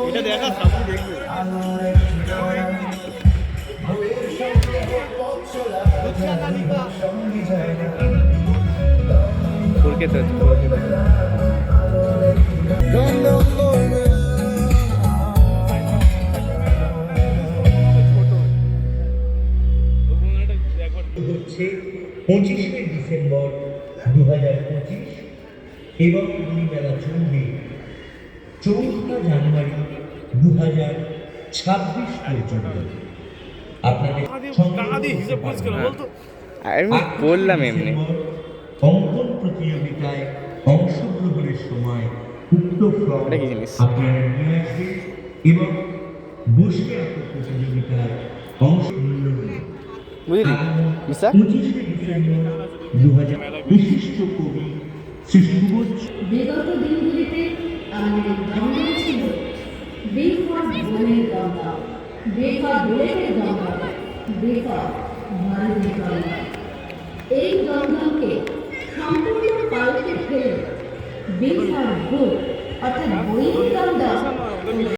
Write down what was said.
এটা দেখা সামনে দেখবে ফুলকে তো হচ্ছে 25শে ডিসেম্বর 2025 এবং দুই বেলা চলবে 4 জানুয়ারি 2026 পর্যন্ত। আপনাদের আমি বললাম এমনি অঙ্কন প্রতিযোগিতায় অংশগ্রহণের সময় উক্ত ফর্ম এটা কি জিনিস? আপনারা নিয়ে আসবেন এবং বসে আঁকো প্রতিযোগিতায় অংশগ্রহণ বুঝলি মিসা 25শে ডিসেম্বর 2000 বিশিষ্ট কবি শ্রী সুবোধ বিগত দিনগুলিতে আমাদের গঙ্গা ছিল বেফর বনের গঙ্গা, বেফর বুলেটের গঙ্গা, বেফর ভারতের গঙ্গা। এই গঙ্গাকে সম্পূর্ণ পাল্টে ফেলে বেফর বুল অর্থাৎ বইয়ের গঙ্গা